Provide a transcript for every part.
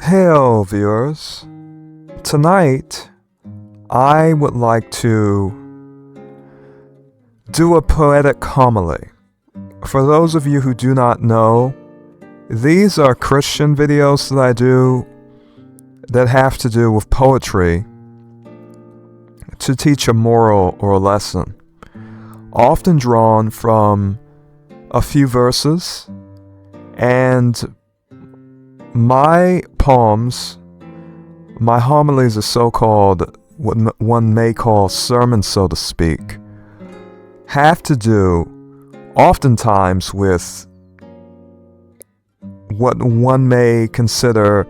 Hail viewers, tonight I would like to do a poetic homily. For those of you who do not know, these are Christian videos that I do that have to do with poetry to teach a moral or a lesson, often drawn from a few verses, and my poems, my homilies are so-called what one may call sermons, so to speak, have to do oftentimes with what one may consider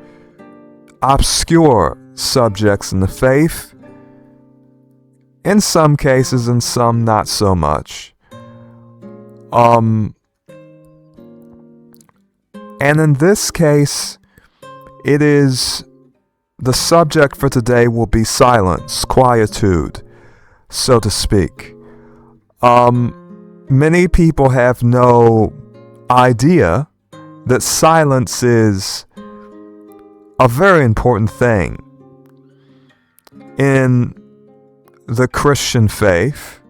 obscure subjects in the faith, in some cases, and some not so much. And in this case, it is the subject for today will be silence, quietude, so to speak. Many people have no idea that silence is a very important thing in the Christian faith,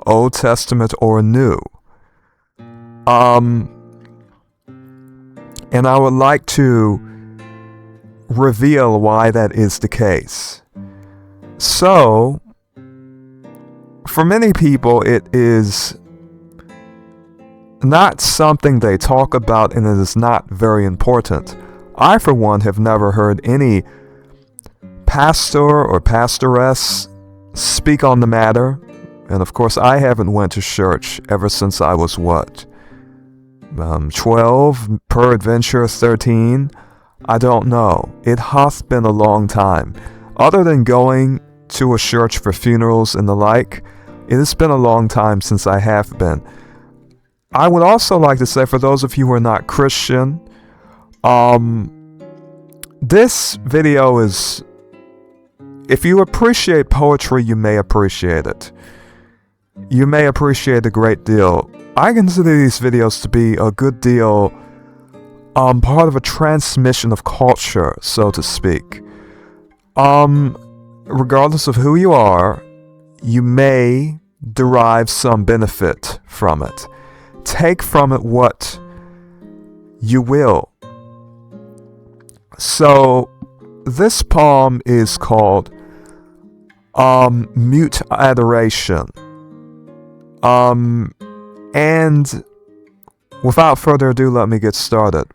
Old Testament or New. And I would like to reveal why that is the case. So, for many people, it is not something they talk about, and it is not very important. I, for one, have never heard any pastor or pastoress speak on the matter. And of course, I haven't went to church ever since I was 12, peradventure 13, I don't know. It hath been a long time. Other than going to a church for funerals and the like, it has been a long time since I have been. I would also like to say, for those of you who are not Christian, this video is, if you appreciate poetry, you may appreciate it. You may appreciate a great deal. I consider these videos to be a good deal part of a transmission of culture, so to speak. Regardless of who you are, you may derive some benefit from it. Take from it what you will. So, this poem is called Mute Adoration. And without further ado, let me get started.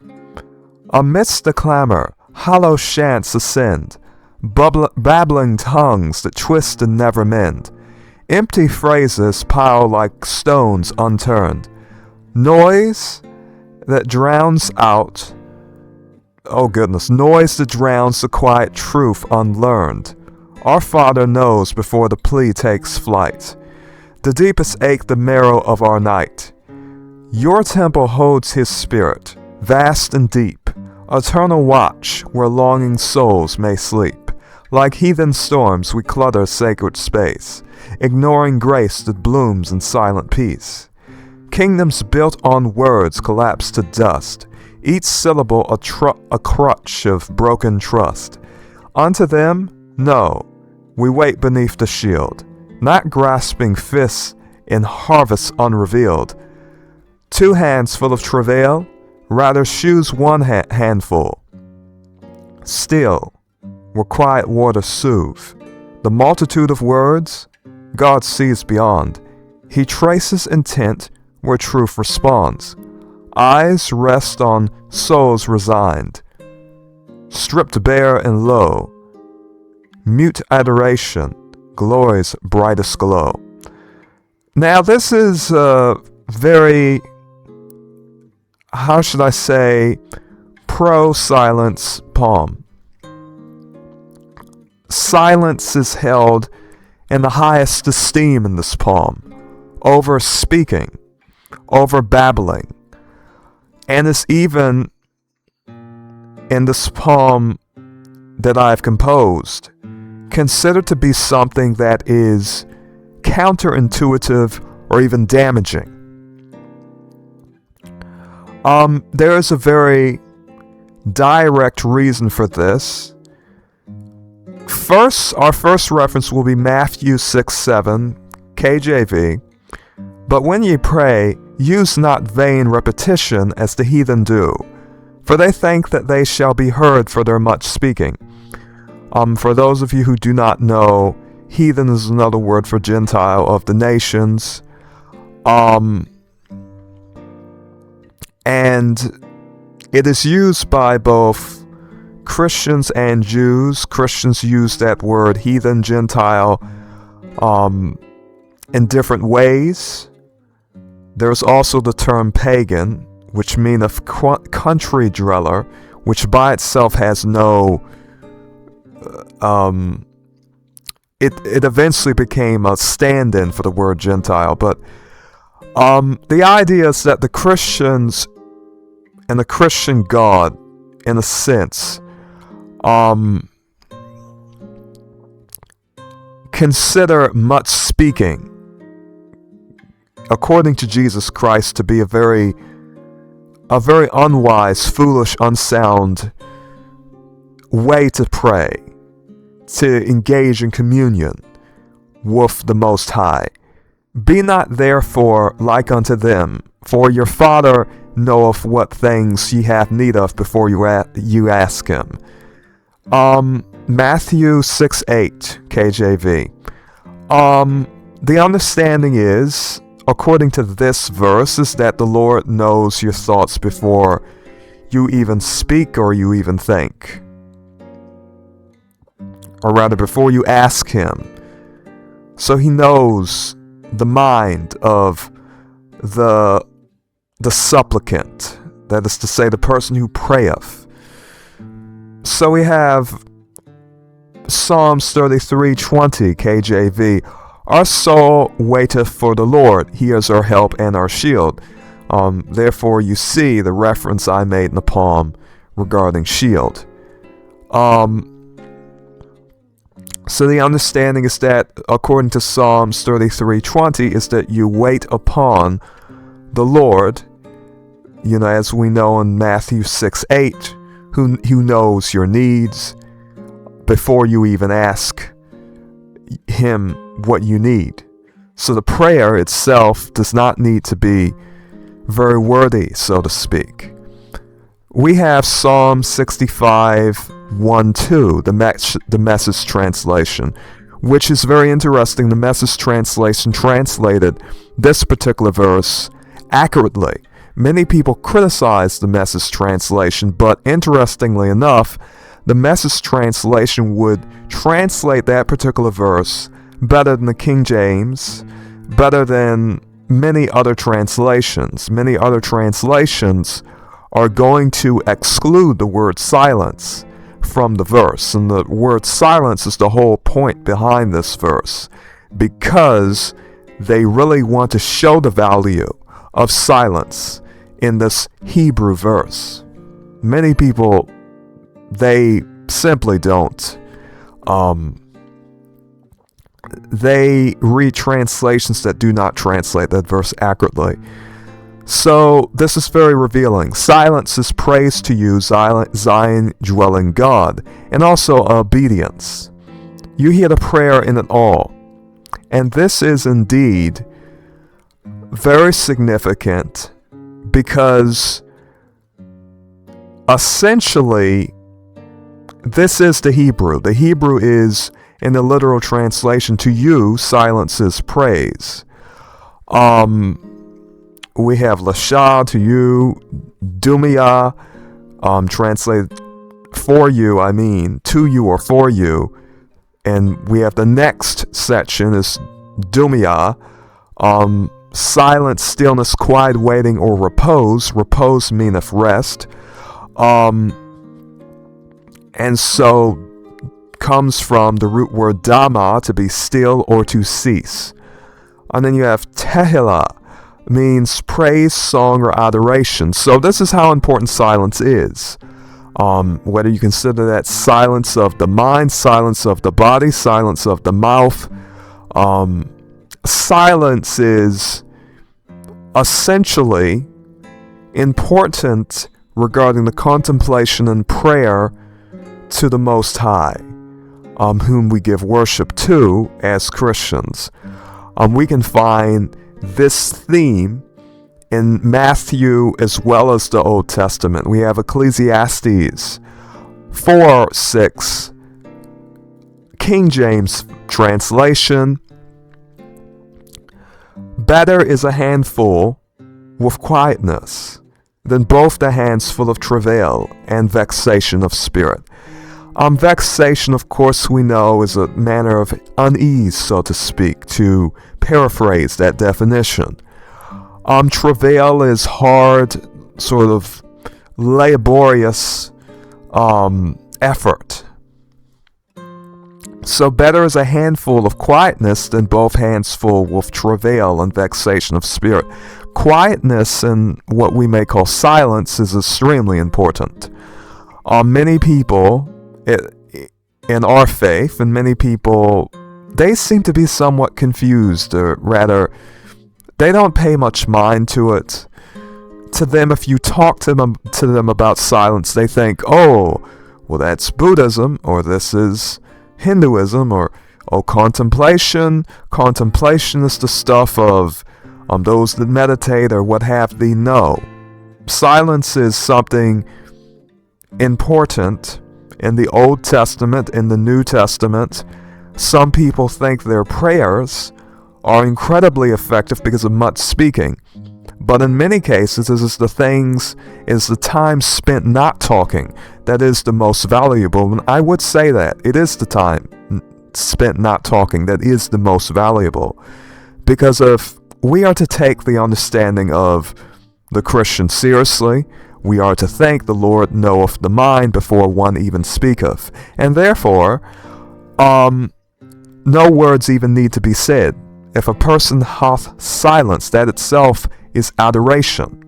Amidst the clamor, hollow chants ascend, babbling tongues that twist and never mend. Empty phrases pile like stones unturned. Noise that drowns out, noise that drowns the quiet truth unlearned. Our Father knows before the plea takes flight. The deepest ache, the marrow of our night. Your temple holds His Spirit, vast and deep, eternal watch where longing souls may sleep. Like heathen storms, we clutter sacred space, ignoring grace that blooms in silent peace. Kingdoms built on words collapse to dust, each syllable a crutch of broken trust. Unto them, no, we wait beneath the shield, not grasping fists in harvests unrevealed. 2 hands full of travail, rather shoes 1 handful. Still, where quiet waters soothe the multitude of words, God sees beyond. He traces intent where truth responds. Eyes rest on souls resigned, stripped bare and low. Mute adoration, glory's brightest glow. Now, this is a very, how should I say, pro-silence poem. Silence is held in the highest esteem in this poem, over speaking, over babbling, and it's even in this poem that I've composed considered to be something that is counterintuitive or even damaging. There is a very direct reason for this. Our first reference will be Matthew 6:7, KJV. But when ye pray, use not vain repetition as the heathen do, for they think that they shall be heard for their much speaking. For those of you who do not know, heathen is another word for Gentile of the nations. And it is used by both Christians and Jews. Christians use that word heathen, Gentile, in different ways. There's also the term pagan, which meaneth country dweller, which by itself has no... It eventually became a stand-in for the word Gentile, but the idea is that the Christians and the Christian God, in a sense, consider much speaking, according to Jesus Christ, to be a very unwise, foolish, unsound way to pray, to engage in communion with the Most High. Be not therefore like unto them, for your Father knoweth what things ye have need of before you ask him. Matthew 6:8, KJV. The understanding is, according to this verse, is that the Lord knows your thoughts before you even speak or you even think. Or rather, before you ask him. So he knows the mind of the supplicant, that is to say, the person who prayeth. So we have Psalms 33:20, KJV. Our soul waiteth for the Lord. He is our help and our shield. Therefore, you see the reference I made in the poem regarding shield. So the understanding is that, according to Psalms 33:20, is that you wait upon the Lord, as we know in Matthew 6:8, who knows your needs before you even ask him what you need. So the prayer itself does not need to be very wordy, so to speak. We have Psalm 65:1-2, the Message translation, which is very interesting. The Message translation translated this particular verse accurately. Many people criticize the Message translation, but interestingly enough, the Message translation would translate that particular verse better than the King James, better than many other translations. Many other translations are going to exclude the word silence from the verse. And the word silence is the whole point behind this verse, because they really want to show the value of silence in this Hebrew verse. Many people, they simply don't. They read translations that do not translate that verse accurately. So this is very revealing. Silence is praise to you, Zion dwelling God, and also obedience. You hear the prayer in it all. And this is indeed very significant, because essentially this is the Hebrew. The Hebrew is, in the literal translation, to you, silence is praise. We have Lasha, to you, Dumia, translated for you, to you or for you. And we have the next section is Dumia, silence, stillness, quiet, waiting, or repose. Repose meaneth rest. And so comes from the root word dama, to be still or to cease. And then you have tehillah, means praise, song, or adoration. So this is how important silence is. Whether you consider that silence of the mind, silence of the body, silence of the mouth, silence is essentially important regarding the contemplation and prayer to the Most High, whom we give worship to as Christians. We can find this theme in Matthew as well as the Old Testament. We have Ecclesiastes 4:6, King James translation. Better is a handful with quietness than both the hands full of travail and vexation of spirit. Vexation, of course, we know is a manner of unease, so to speak, to paraphrase that definition. Travail is hard, sort of laborious effort. So better is a handful of quietness than both hands full with travail and vexation of spirit. Quietness and what we may call silence is extremely important. Many people in our faith, and many people, they seem to be somewhat confused, or rather, they don't pay much mind to it. To them, if you talk to them about silence, they think, oh, well, that's Buddhism, or this is Hinduism, or contemplation. Contemplation is the stuff of those that meditate, or what have thee. No. Silence is something important in the Old Testament, in the New Testament. Some people think their prayers are incredibly effective because of much speaking. But in many cases, it is the time spent not talking that is the most valuable. And I would say that it is the time spent not talking that is the most valuable. Because if we are to take the understanding of the Christian seriously, we are to think the Lord knoweth the mind before one even speaketh. And therefore, no words even need to be said. If a person hath silence, that itself is adoration,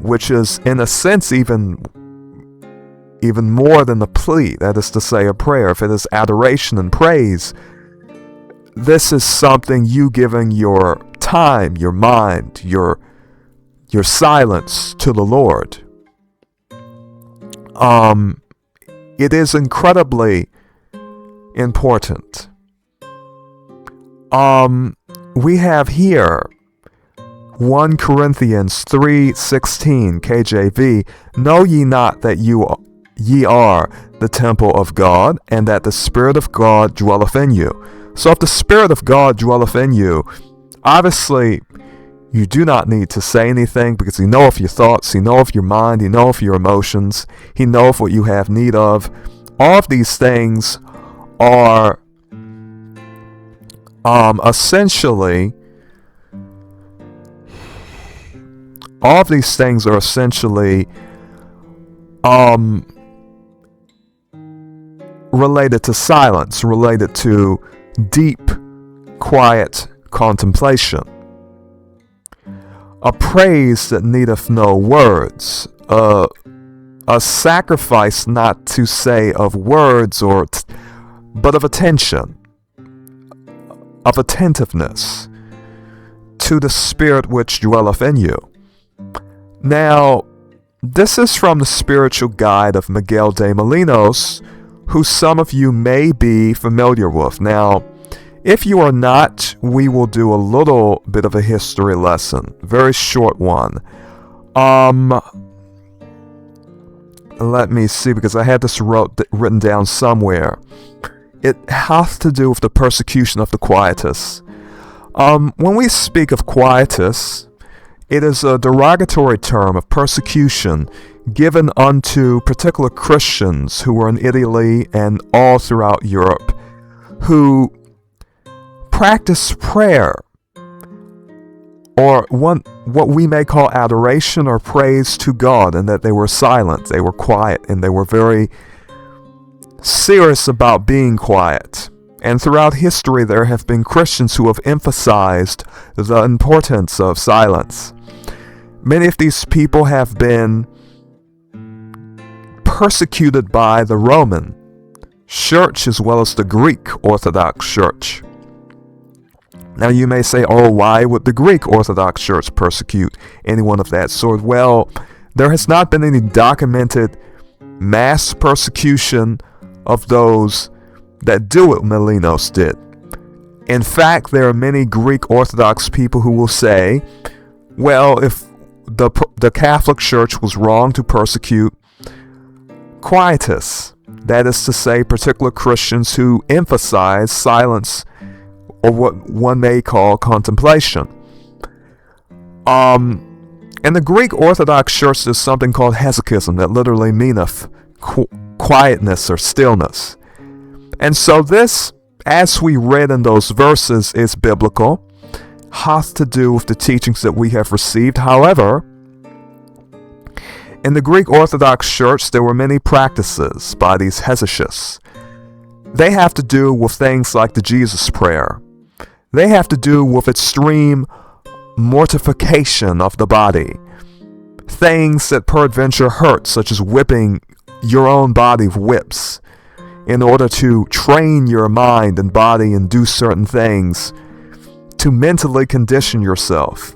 which is in a sense even more than a plea, that is to say a prayer. If it is adoration and praise, this is something you giving your time, your mind, your silence to the Lord. It is incredibly important. We have here 1 Corinthians 3:16 KJV, know ye not that ye are the temple of God, and that the Spirit of God dwelleth in you. So if the Spirit of God dwelleth in you, obviously you do not need to say anything, because He knoweth your thoughts, He knoweth your mind, He knoweth your emotions, He knoweth what you have need of. All of these things are essentially related to silence, related to deep, quiet contemplation. A praise that needeth no words, a sacrifice not to say of words, but of attention, of attentiveness to the Spirit which dwelleth in you. Now, this is from the spiritual guide of Miguel de Molinos, who some of you may be familiar with. Now, if you are not, we will do a little bit of a history lesson, very short one. Let me see, because I had this written down somewhere. It has to do with the persecution of the Quietists. When we speak of Quietists, it is a derogatory term of persecution given unto particular Christians who were in Italy and all throughout Europe, who practiced prayer, or what we may call adoration or praise to God, and that they were silent, they were quiet, and they were very serious about being quiet. And throughout history, there have been Christians who have emphasized the importance of silence. Many of these people have been persecuted by the Roman Church as well as the Greek Orthodox Church. Now you may say, oh, why would the Greek Orthodox Church persecute anyone of that sort? Well, There has not been any documented mass persecution of those that do what Melinos did. In fact, there are many Greek Orthodox people who will say, well, if the Catholic Church was wrong to persecute quietists, that is to say, particular Christians who emphasize silence, or what one may call contemplation. In the Greek Orthodox Church, there's something called hesychism that literally meaneth quietness or stillness. And so this, as we read in those verses, is biblical, has to do with the teachings that we have received. However, in the Greek Orthodox Church, there were many practices by these hesychists. They have to do with things like the Jesus prayer. They have to do with extreme mortification of the body. Things that peradventure hurt, such as whipping your own body with whips, in order to train your mind and body and do certain things to mentally condition yourself.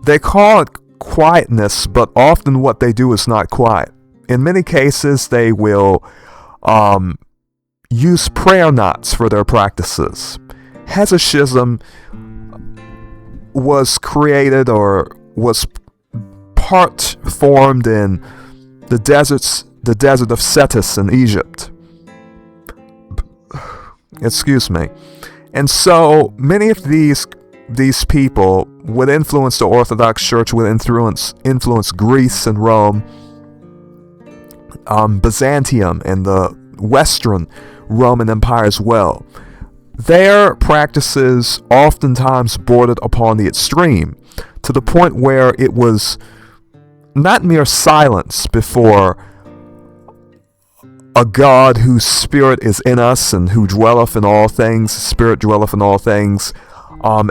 They call it quietness, but often what they do is not quiet. In many cases, they will use prayer knots for their practices. Hesychism was created, or was part formed in the desert of Cetus in Egypt. Excuse me. And so many of these people would influence the Orthodox Church, would influence Greece and Rome, Byzantium, and the Western Roman Empire as well. Their practices oftentimes bordered upon the extreme, to the point where it was not mere silence before a God whose spirit is in us and who dwelleth in all things, spirit dwelleth in all things,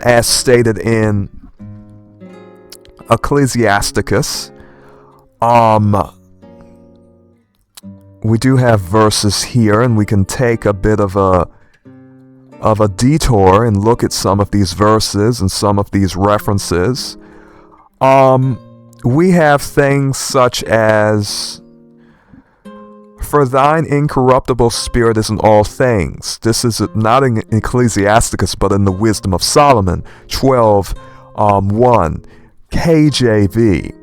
as stated in Ecclesiasticus. We do have verses here, and we can take a bit of a detour and look at some of these verses and some of these references. We have things such as, for thine incorruptible spirit is in all things. This is not in Ecclesiasticus, but in the Wisdom of Solomon, 12:1, KJV.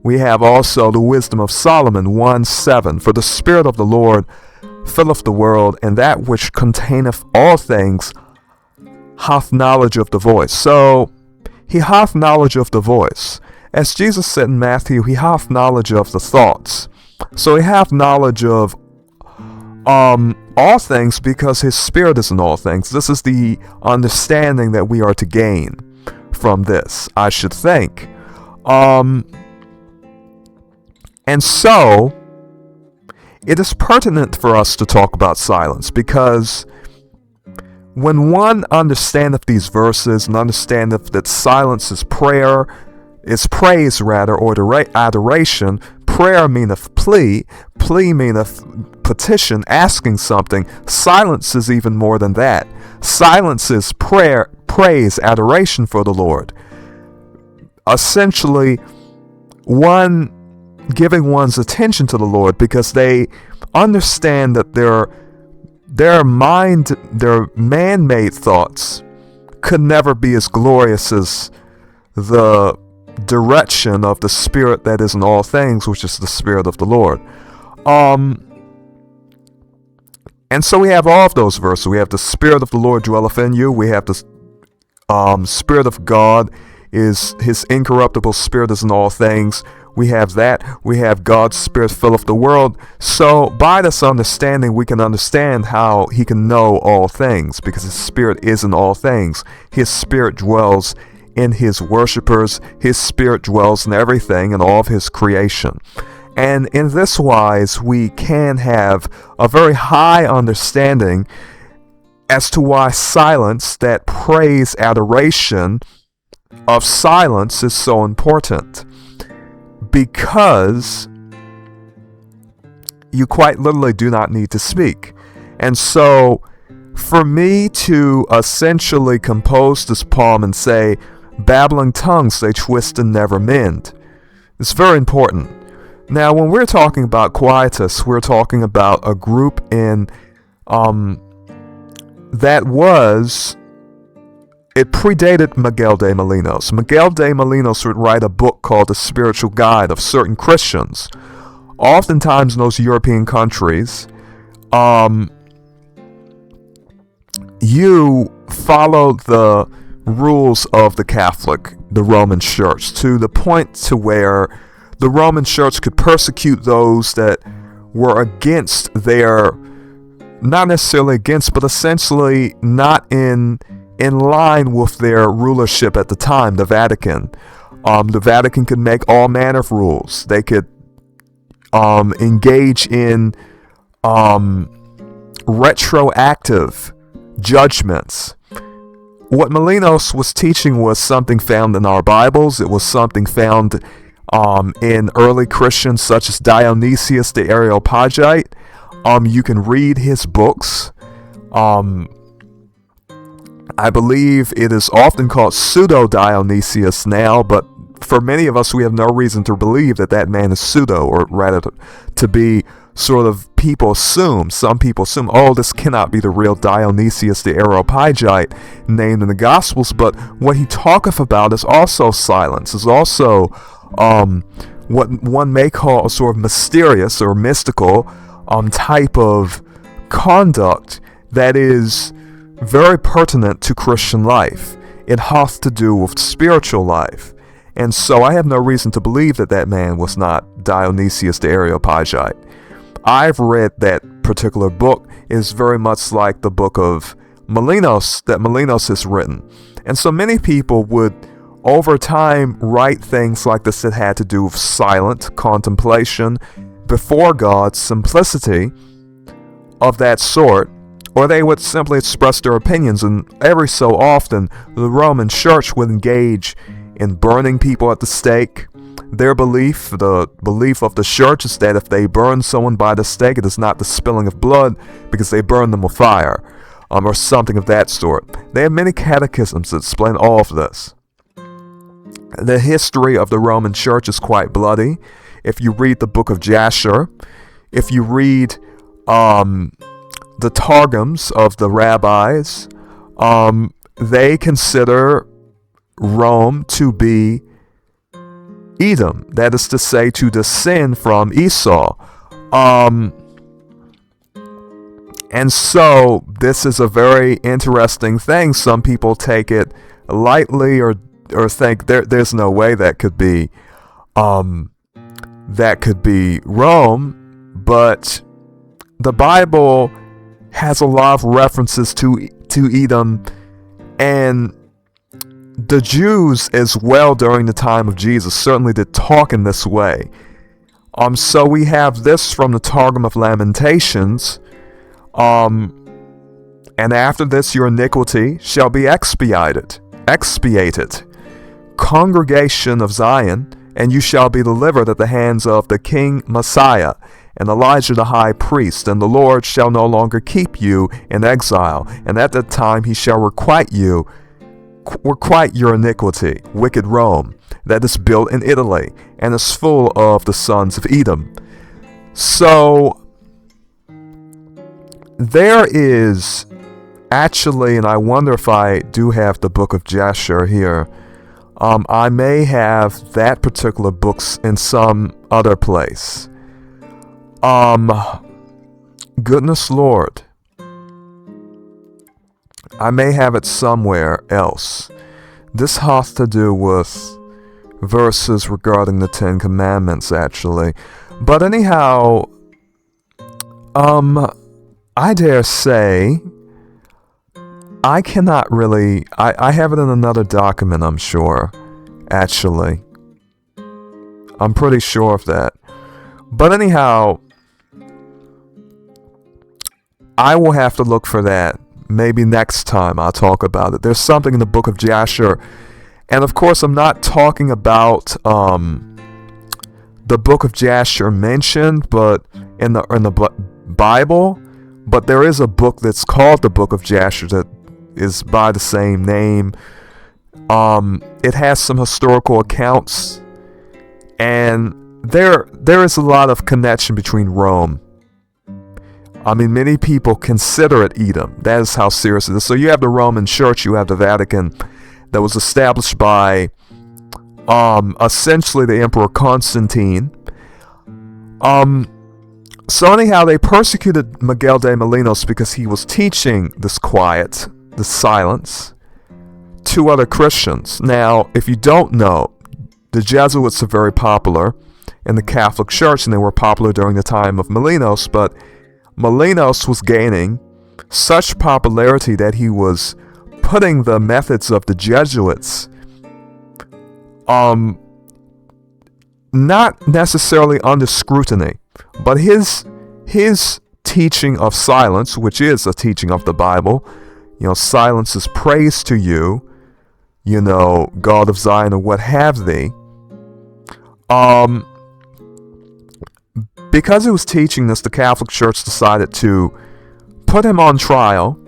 We have also the Wisdom of Solomon, 1:7. For the Spirit of the Lord filleth the world, and that which containeth all things hath knowledge of the voice. So, he hath knowledge of the voice. As Jesus said in Matthew, he hath knowledge of the thoughts. So he hath knowledge of all things, because his spirit is in all things. This is the understanding that we are to gain from this, I should think. And so, it is pertinent for us to talk about silence, because when one understandeth these verses and understandeth that silence is prayer, is praise rather, or adoration. Prayer meaneth plea meaneth petition, asking something. Silence is even more than that. Silence is prayer, praise, adoration for the Lord. Essentially, one giving one's attention to the Lord, because they understand that their man-made thoughts could never be as glorious as the direction of the Spirit that is in all things, which is the Spirit of the Lord. And so we have all of those verses. We have the Spirit of the Lord dwelleth in you. We have the Spirit of God, is his incorruptible spirit is in all things. We have that. We have God's Spirit filleth the world. So by this understanding, we can understand how he can know all things, because his Spirit is in all things. His Spirit dwells in his worshipers. His Spirit dwells in everything, in all of his creation. And in this wise, we can have a very high understanding as to why silence, that praise, adoration of silence, is so important. Because you quite literally do not need to speak. And so, for me to essentially compose this poem and say, babbling tongues they twist and never mend, It's very important. Now, when we're talking about Quietus, we're talking about a group in that was, it predated Miguel de Molinos. Miguel de Molinos would write a book called The Spiritual Guide of certain Christians. Oftentimes in those European countries, you follow the rules of the Roman Church, to the point to where the Roman Church could persecute those that were against their, not necessarily against, but essentially not in line with their rulership at the time, the Vatican. The Vatican could make all manner of rules. They could engage in retroactive judgments. What Molinos was teaching was something found in our Bibles. It was something found in early Christians such as Dionysius the Areopagite. You can read his books. I believe it is often called Pseudo-Dionysius now, but for many of us, we have no reason to believe that that man is pseudo, or rather to be sort of, some people assume, oh, this cannot be the real Dionysius the Areopagite named in the Gospels. But what he talketh about is also silence, is also what one may call a sort of mysterious or mystical type of conduct that is very pertinent to Christian life. It hath to do with spiritual life. And so I have no reason to believe that that man was not Dionysius the Areopagite. I've read that particular book. It is very much like the book of Molinos that Molinos has written. And so many people would, over time, write things like this that had to do with silent contemplation before God, simplicity of that sort, or they would simply express their opinions. And every so often, the Roman Church would engage in burning people at the stake. Their belief, the belief of the church, is that if they burn someone by the stake, it is not the spilling of blood because they burn them with fire, or something of that sort. They have many catechisms that explain all of this. The history of the Roman Church is quite bloody. If you read the book of Jasher, if you read the Targums of the rabbis, they consider Rome to be Edom, that is to say, to descend from Esau. And so this is a very interesting thing. Some people take it lightly or think there's no way that could be Rome, but the Bible has a lot of references to Edom, and the Jews as well during the time of Jesus certainly did talk in this way. So we have this from the Targum of Lamentations. And after this your iniquity shall be expiated. Congregation of Zion, and you shall be delivered at the hands of the King Messiah, and Elijah the high priest, and the Lord shall no longer keep you in exile, and at that time he shall requite your iniquity, wicked Rome, that is built in Italy, and is full of the sons of Edom. So there is actually, and I wonder if I do have the book of Jasher here. I may have that particular book in some other place. Goodness Lord, I may have it somewhere else. This has to do with verses regarding the Ten Commandments, actually. But anyhow, I dare say, I cannot really, I have it in another document, I'm sure, actually. I'm pretty sure of that. But anyhow, I will have to look for that. Maybe next time I'll talk about it. There's something in the book of Jasher. And of course, I'm not talking about the book of Jasher mentioned, but in the Bible. But there is a book that's called the book of Jasher that is by the same name. It has some historical accounts And there is a lot of connection between Rome. I mean, many people consider it Edom. That is how serious it is. So you have the Roman Church, you have the Vatican, that was established by essentially the Emperor Constantine. So anyhow, they persecuted Miguel de Molinos because he was teaching this quiet, this silence, to other Christians. Now, if you don't know, the Jesuits are very popular in the Catholic Church, and they were popular during the time of Molinos, but Molinos was gaining such popularity that he was putting the methods of the Jesuits not necessarily under scrutiny, but his teaching of silence, which is a teaching of the Bible, silence is praise to you, God of Zion, or what have thee. Because he was teaching this, the Catholic Church decided to put him on trial,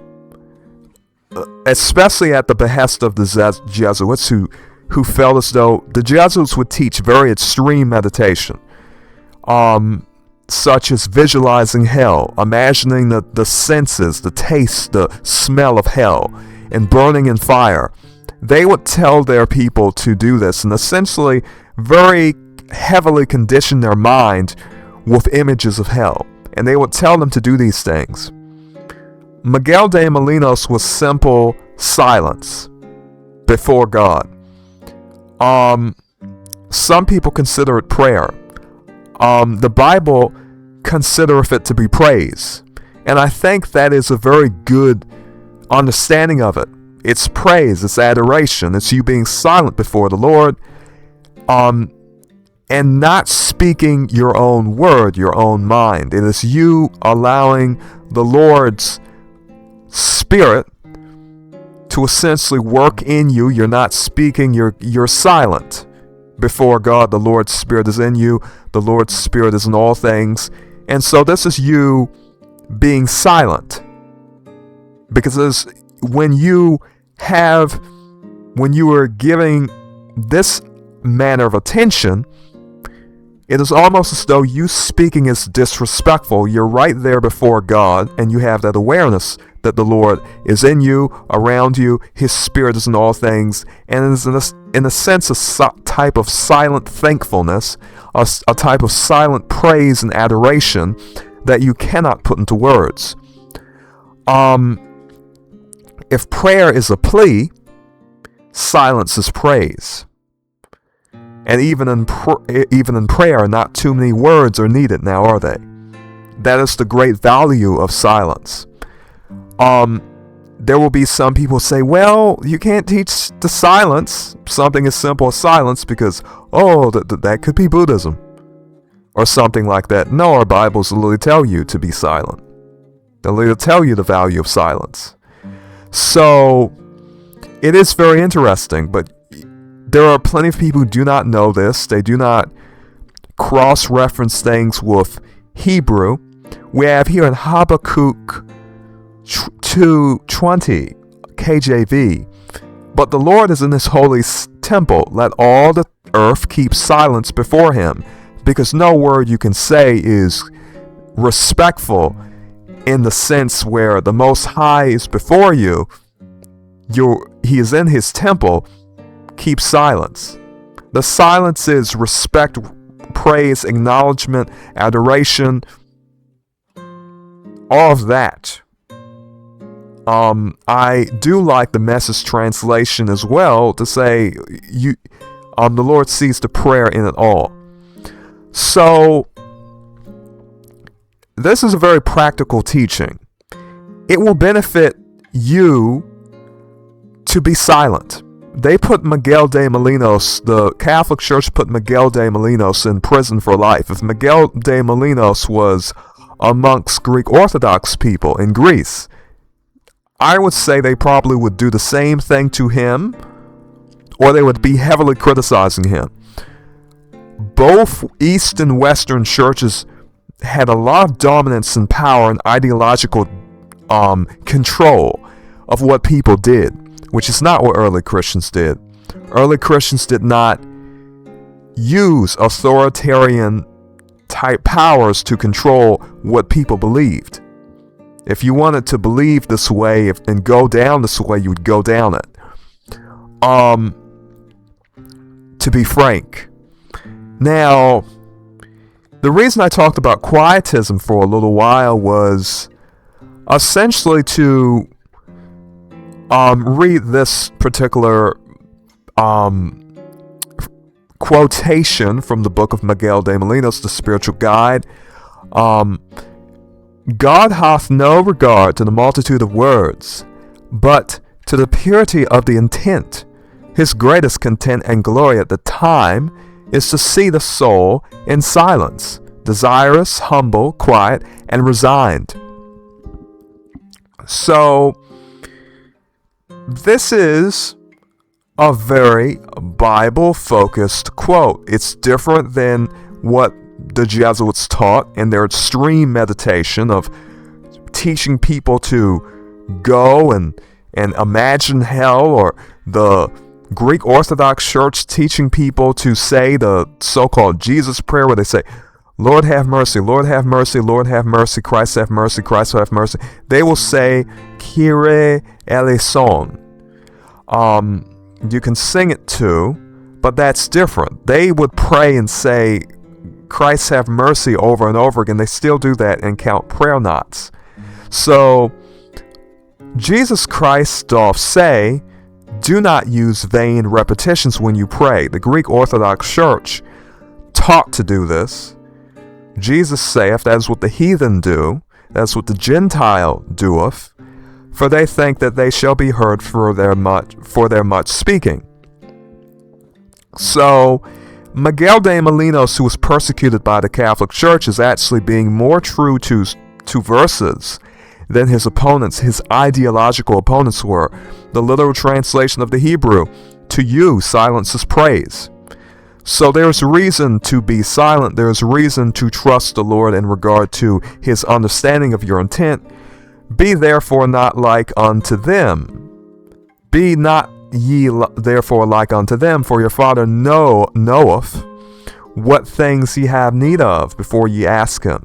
especially at the behest of the Jesuits, who felt as though the Jesuits would teach very extreme meditation, such as visualizing hell, imagining the senses, the taste, the smell of hell, and burning in fire. They would tell their people to do this and essentially very heavily condition their mind with images of hell. And they would tell them to do these things. Miguel de Molinos was simple silence before God. Some people consider it prayer. The Bible considereth it to be praise. And I think that is a very good understanding of it. It's praise, it's adoration, it's you being silent before the Lord, and not speaking your own word, your own mind. It is you allowing the Lord's Spirit to essentially work in you. You're not speaking, you're silent before God. The Lord's Spirit is in you. The Lord's Spirit is in all things. And so this is you being silent. Because when you are giving this manner of attention, it is almost as though you speaking is disrespectful. You're right there before God, and you have that awareness that the Lord is in you, around you, His Spirit is in all things, and it is in a sense a type of silent thankfulness, a type of silent praise and adoration that you cannot put into words. If prayer is a plea, silence is praise. And even in prayer, not too many words are needed now, are they? That is the great value of silence. There will be some people say, well, you can't teach the silence, something as simple as silence, because, that could be Buddhism. Or something like that. No, our Bibles literally tell you to be silent. They'll literally tell you the value of silence. So, it is very interesting, but there are plenty of people who do not know this. They do not cross-reference things with Hebrew. We have here in Habakkuk 2:20, KJV, but the Lord is in His holy temple. Let all the earth keep silence before Him, because no word you can say is respectful in the sense where the Most High is before you. He is in His temple. Keep silence. The silence is respect, praise, acknowledgement, adoration, all of that. I do like the Message translation as well to say the Lord sees the prayer in it all. So this is a very practical teaching. It will benefit you to be silent. They put Miguel de Molinos, the Catholic Church put Miguel de Molinos in prison for life. If Miguel de Molinos was amongst Greek Orthodox people in Greece, I would say they probably would do the same thing to him, or they would be heavily criticizing him. Both East and Western churches had a lot of dominance and power and ideological control of what people did, which is not what early Christians did. Early Christians did not use authoritarian type powers to control what people believed. If you wanted to believe this way and go down this way, you would go down it. To be frank. Now, the reason I talked about quietism for a little while was essentially to read this particular quotation from the book of Miguel de Molinos, The Spiritual Guide. God hath no regard to the multitude of words, but to the purity of the intent. His greatest content and glory at the time is to see the soul in silence, desirous, humble, quiet, and resigned. So, this is a very Bible-focused quote. It's different than what the Jesuits taught in their extreme meditation of teaching people to go and imagine hell, or the Greek Orthodox Church teaching people to say the so-called Jesus prayer, where they say, Lord have mercy, Lord have mercy, Lord have mercy, Christ have mercy, Christ have mercy. They will say, Kyrie eleison. You can sing it too, but that's different. They would pray and say, Christ have mercy over and over again. They still do that and count prayer knots. So, Jesus Christ doth say, do not use vain repetitions when you pray. The Greek Orthodox Church taught to do this. Jesus saith, that is what the heathen do, that's what the Gentile doeth, for they think that they shall be heard for their much speaking. So, Miguel de Molinos, who was persecuted by the Catholic Church, is actually being more true to verses than his opponents, his ideological opponents were. The literal translation of the Hebrew, to you, silence is praise. So there's reason to be silent. There's reason to trust the Lord in regard to his understanding of your intent. Be therefore not like unto them. Be not ye therefore like unto them, for your Father knoweth what things ye have need of before ye ask him.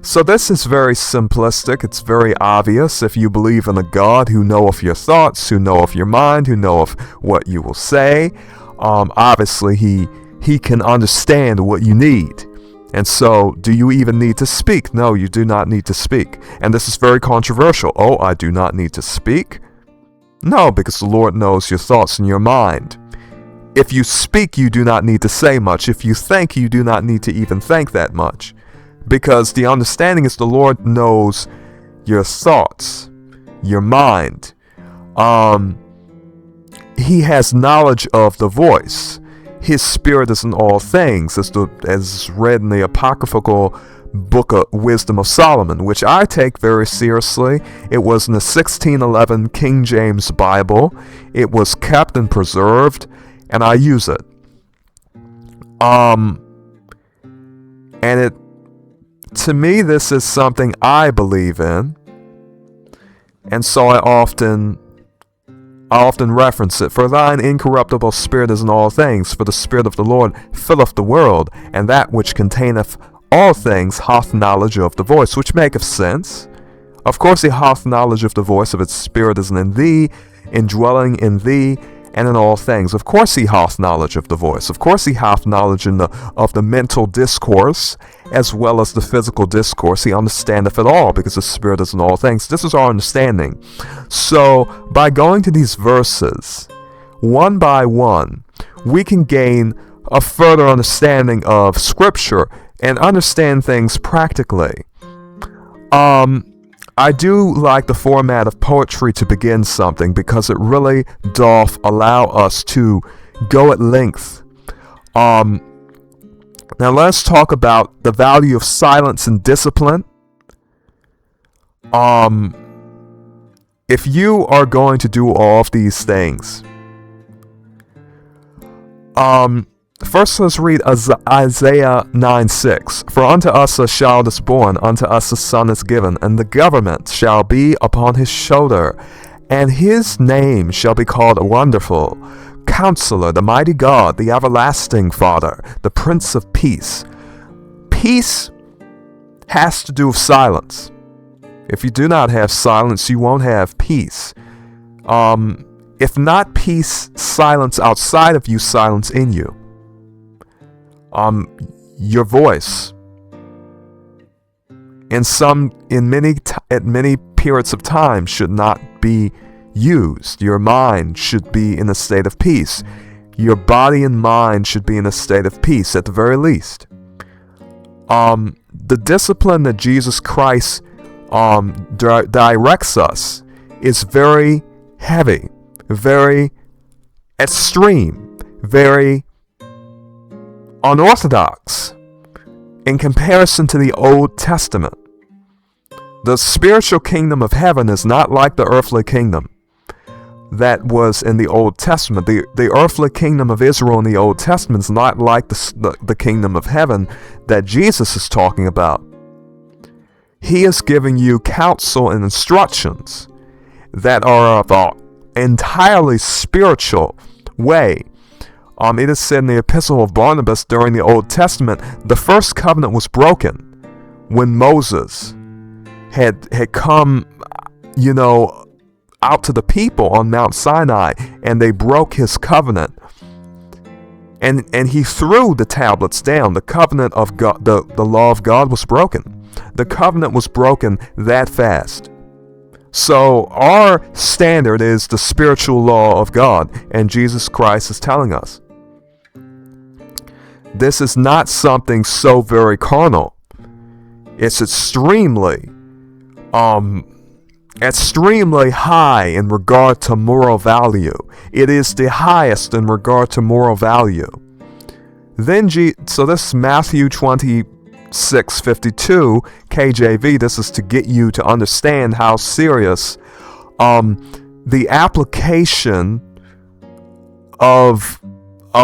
So this is very simplistic. It's very obvious. If you believe in a God who knoweth your thoughts, who knoweth your mind, who knoweth what you will say, obviously he can understand what you need. And so, do you even need to speak? No, you do not need to speak. And this is very controversial. Oh, I do not need to speak? No, because the Lord knows your thoughts and your mind. If you speak, you do not need to say much. If you think, you do not need to even think that much. Because the understanding is the Lord knows your thoughts, your mind. He has knowledge of the voice. His spirit is in all things, as read in the apocryphal book of Wisdom of Solomon, which I take very seriously. It was in the 1611 King James Bible. It was kept and preserved, and I use it. And to me, this is something I believe in, and so I often reference it. For thine incorruptible spirit is in all things, for the Spirit of the Lord filleth the world, and that which containeth all things hath knowledge of the voice, which maketh sense. Of course he hath knowledge of the voice of its Spirit is in thee, indwelling in thee, and in all things. Of course he hath knowledge of the voice. Of course he hath knowledge of the mental discourse, as well as the physical discourse. He understandeth it all, because the Spirit is in all things. This is our understanding. So, by going to these verses, one by one, we can gain a further understanding of Scripture and understand things practically. I do like the format of poetry to begin something, because it really doth allow us to go at length. Now let's talk about the value of silence and discipline. If you are going to do all of these things, first let's read Isaiah 9:6. For unto us a child is born, unto us a son is given, and the government shall be upon his shoulder, and his name shall be called Wonderful, Counselor, the mighty God, the everlasting Father, the Prince of Peace. Peace has to do with silence. If you do not have silence, you won't have peace. If not peace, silence outside of you, silence in you. Your voice. At many periods of time should not be used. Your mind should be in a state of peace. Your body and mind should be in a state of peace at the very least. The discipline that Jesus Christ directs us is very heavy, very extreme, very unorthodox in comparison to the Old Testament. The spiritual kingdom of heaven is not like the earthly kingdom that was in the Old Testament. The earthly kingdom of Israel in the Old Testament is not like the kingdom of heaven that Jesus is talking about. He is giving you counsel and instructions that are of an entirely spiritual way. It is said in the Epistle of Barnabas during the Old Testament, the first covenant was broken when Moses had come, out to the people on Mount Sinai, and they broke his covenant. And he threw the tablets down. The covenant of God, the law of God was broken. The covenant was broken that fast. So our standard is the spiritual law of God, and Jesus Christ is telling us. This is not something so very carnal. It's extremely high in regard to moral value. It is the highest in regard to moral value. So this is Matthew 26:52 KJV. This is to get you to understand how serious the application of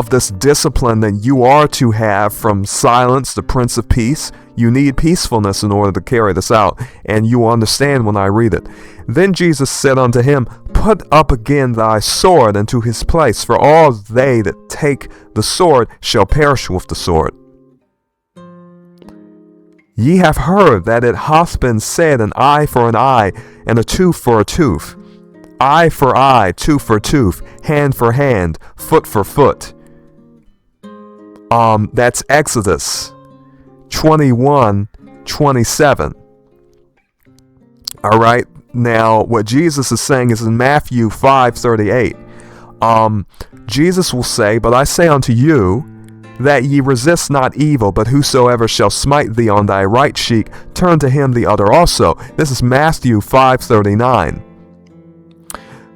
this discipline that you are to have from silence, the Prince of Peace. You need peacefulness in order to carry this out, and you will understand when I read it. Then Jesus said unto him, Put up again thy sword into his place, for all they that take the sword shall perish with the sword. Ye have heard that it hath been said, an eye for an eye, and a tooth for a tooth. Eye for eye, tooth for tooth, hand for hand, foot for foot. That's Exodus 21:27. All right. Now, what Jesus is saying is in Matthew 5:38. Jesus will say, But I say unto you, that ye resist not evil, but whosoever shall smite thee on thy right cheek, turn to him the other also. This is Matthew 5:39.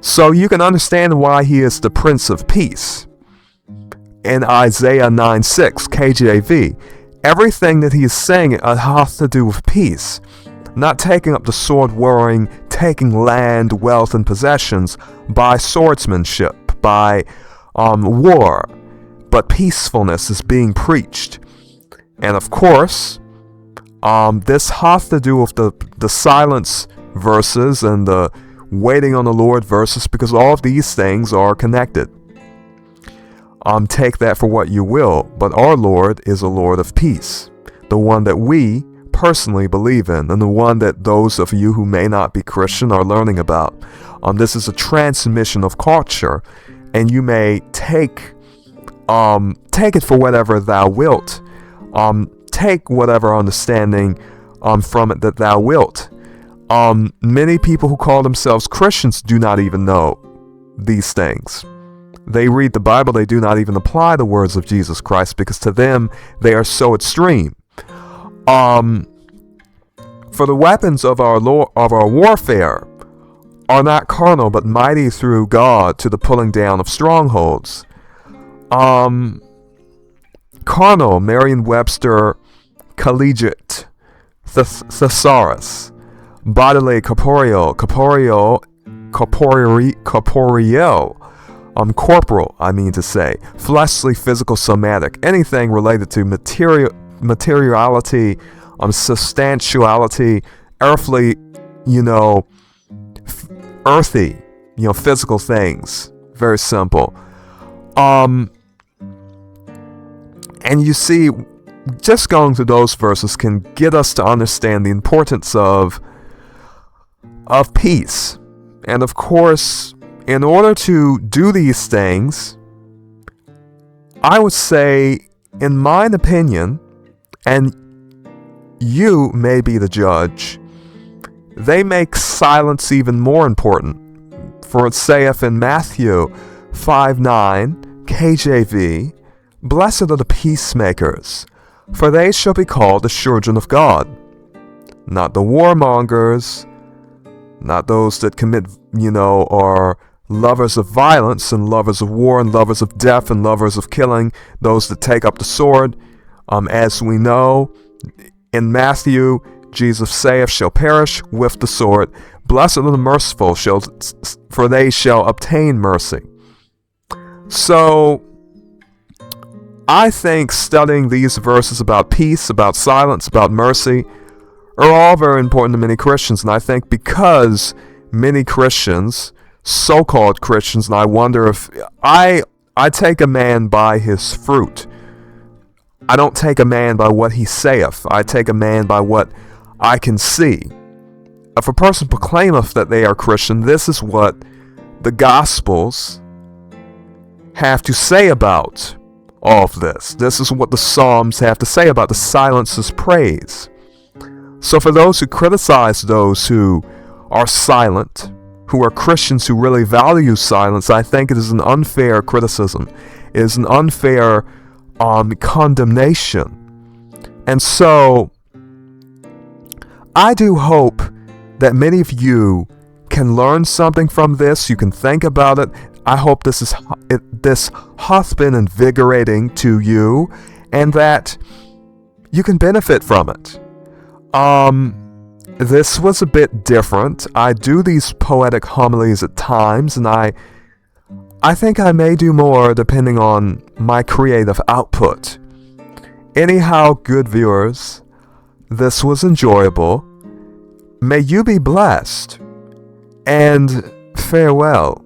So you can understand why he is the Prince of Peace. In Isaiah 9:6 KJV, everything that he is saying has to do with peace. Not taking up the sword, warring, taking land, wealth, and possessions by swordsmanship, by war, but peacefulness is being preached. And of course, this has to do with the silence verses and the waiting on the Lord verses, because all of these things are connected. Take that for what you will, but our Lord is a Lord of peace, the one that we personally believe in, and the one that those of you who may not be Christian are learning about. This is a transmission of culture, and you may take it for whatever thou wilt. Take whatever understanding from it that thou wilt. Many people who call themselves Christians do not even know these things. They read the Bible, they do not even apply the words of Jesus Christ, because to them they are so extreme. For the weapons of our warfare are not carnal, but mighty through God to the pulling down of strongholds. Carnal, Merriam-Webster, collegiate, thesaurus, bodily, corporeal, corporeal, corporal, fleshly, physical, somatic, anything related to materiality, substantiality, earthly, earthy, physical things. Very simple. And you see, just going through those verses can get us to understand the importance of peace. And of course, in order to do these things, I would say, in my opinion, and you may be the judge, they make silence even more important. For it saith in Matthew 5:9, KJV, "Blessed are the peacemakers, for they shall be called the children of God." Not the warmongers, not those that commit, are lovers of violence and lovers of war and lovers of death and lovers of killing, those that take up the sword. As we know, in Matthew, Jesus saith, "Shall perish with the sword. Blessed are the merciful, for they shall obtain mercy." So, I think studying these verses about peace, about silence, about mercy, are all very important to many Christians. And I think because many Christians, so-called Christians, and I wonder if I take a man by his fruit. I don't take a man by what he saith. I take a man by what I can see. If a person proclaimeth that they are Christian, this is what the Gospels have to say about all of this. This is what the Psalms have to say about the silence's praise. So for those who criticize those who are silent, who are Christians who really value silence, I think it is an unfair criticism. It is an unfair condemnation. And so, I do hope that many of you can learn something from this. You can think about it. I hope this has been invigorating to you, and that you can benefit from it. This was a bit different. I do these poetic homilies at times, and I think I may do more depending on my creative output. Anyhow, good viewers, this was enjoyable. May you be blessed, and farewell.